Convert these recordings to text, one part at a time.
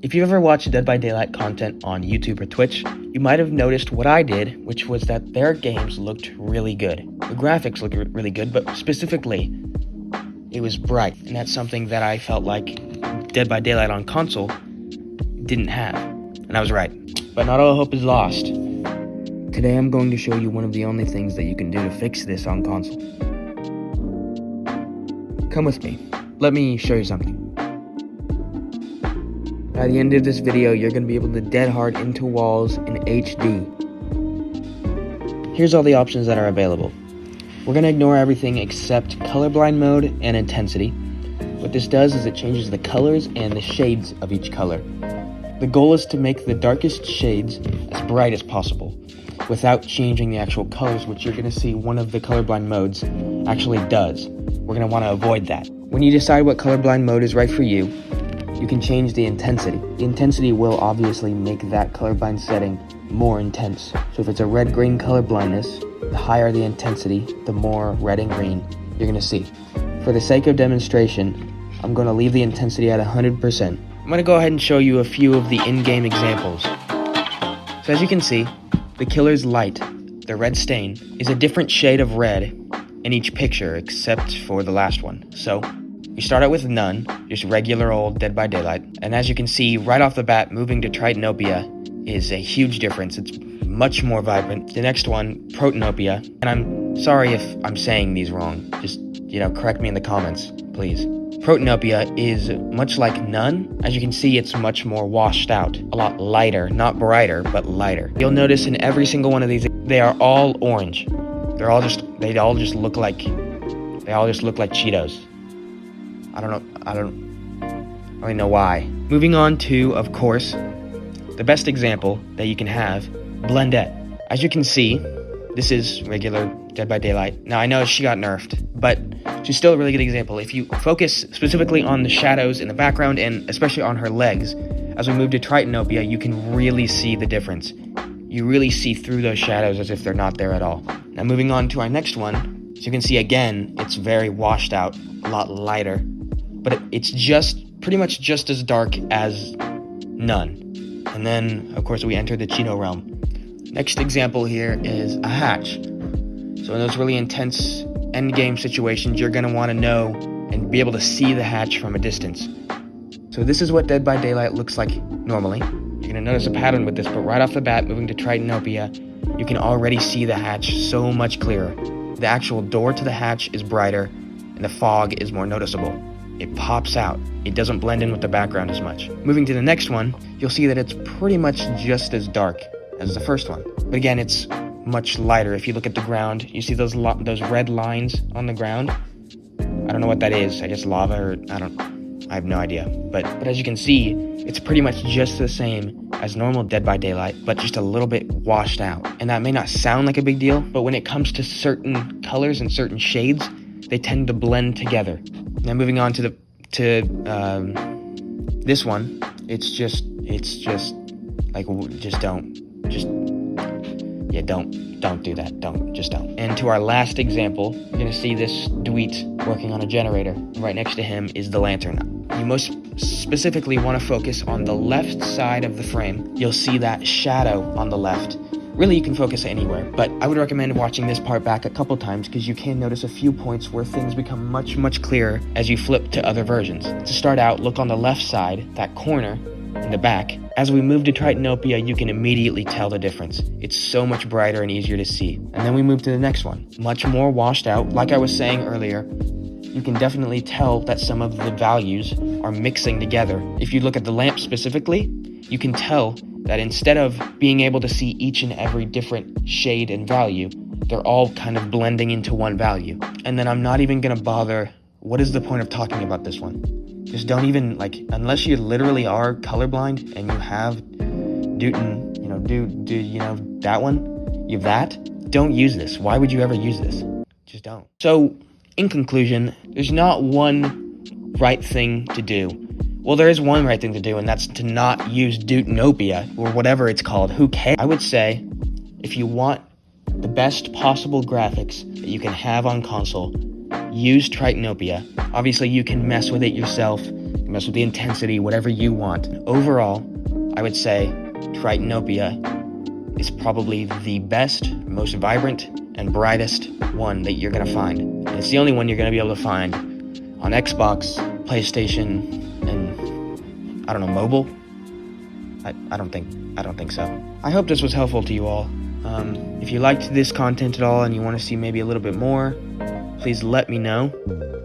If you've ever watched Dead by Daylight content on YouTube or Twitch, you might have noticed what I did, which was that their games looked really good. The graphics looked really good, but specifically, it was bright, and that's something that I felt like Dead by Daylight on console didn't have, and I was right. But not all hope is lost. Today I'm going to show you one of the only things that you can do to fix this on console. Come with me. Let me show you something. By the end of this video, you're going to be able to dead hard into walls in HD. Here's all the options that are available. We're going to ignore everything except Colorblind Mode and Intensity. What this does is it changes the colors and the shades of each color. The goal is to make the darkest shades as bright as possible, without changing the actual colors, which you're going to see one of the Colorblind modes actually does. We're going to want to avoid that. When you decide what Colorblind mode is right for you, you can change the intensity. The intensity will obviously make that colorblind setting more intense. So if it's a red-green color blindness, the higher the intensity, the more red and green you're going to see. For the sake of demonstration, I'm going to leave the intensity at 100%. I'm going to go ahead and show you a few of the in-game examples. So as you can see, the killer's light, the red stain, is a different shade of red in each picture except for the last one. So you start out with none, just regular old Dead by Daylight, and as you can see right off the bat, moving to Protonopia is a huge difference. It's much more vibrant. The next one, Protonopia, and I'm sorry if I'm saying these wrong, just, correct me in the comments, please. Protonopia is much like none. As you can see, it's much more washed out, a lot lighter, not brighter, but lighter. You'll notice in every single one of these, they are all orange. They all just look like Cheetos. I don't really know why. Moving on to, of course, the best example that you can have, Blendette. As you can see, this is regular Dead by Daylight. Now I know she got nerfed, but she's still a really good example. If you focus specifically on the shadows in the background and especially on her legs, as we move to Protonopia, you can really see the difference. You really see through those shadows as if they're not there at all. Now moving on to our next one, so you can see again, it's very washed out, a lot lighter, but it's pretty much just as dark as none. And then, of course, we enter the Cheeto realm. Next example here is a hatch. So in those really intense endgame situations, you're going to want to know and be able to see the hatch from a distance. So this is what Dead by Daylight looks like normally. You're going to notice a pattern with this, but right off the bat, moving to Protonopia, you can already see the hatch so much clearer. The actual door to the hatch is brighter, and the fog is more noticeable. It pops out. It doesn't blend in with the background as much. Moving to the next one, you'll see that it's pretty much just as dark as the first one. But again, it's much lighter. If you look at the ground, you see those red lines on the ground. I don't know what that is. I guess lava or I have no idea. But as you can see, it's pretty much just the same as normal Dead by Daylight, but just a little bit washed out. And that may not sound like a big deal, but when it comes to certain colors and certain shades, they tend to blend together. Now moving on to this one, don't do that. Don't. And to our last example, you're gonna see this Dweet working on a generator. Right next to him is the lantern. You most specifically want to focus on the left side of the frame. You'll see that shadow on the left. Really, you can focus anywhere, but I would recommend watching this part back a couple times because you can notice a few points where things become much clearer as you flip to other versions. To start out, look on the left side, that corner in the back. As we move to Protonopia, you can immediately tell the difference. It's so much brighter and easier to see. And then we move to the next one. Much more washed out. Like I was saying earlier, you can definitely tell that some of the values are mixing together. If you look at the lamp specifically, you can tell that instead of being able to see each and every different shade and value, they're all kind of blending into one value. And then I'm not even gonna bother, what is the point of talking about this one? Just don't even, unless you literally are colorblind and you have that one, you have that, don't use this. Why would you ever use this? Just don't. So, in conclusion, there's not one right thing to do. Well, there is one right thing to do, and that's to not use Protonopia, or whatever it's called. Who cares? I would say, if you want the best possible graphics that you can have on console, use Protonopia. Obviously, you can mess with it yourself You can mess with the intensity, whatever you want. Overall, I would say Protonopia is probably the best, most vibrant, and brightest one that you're gonna find. And it's the only one you're gonna be able to find on Xbox, PlayStation, and I don't know, mobile? I don't think so. I hope this was helpful to you all. If you liked this content at all and you want to see maybe a little bit more, please let me know.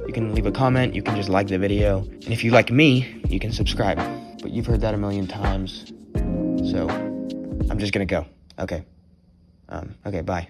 You can leave a comment, you can just like the video, and if you like me, you can subscribe. But you've heard that a million times, so I'm just gonna go. Okay, bye.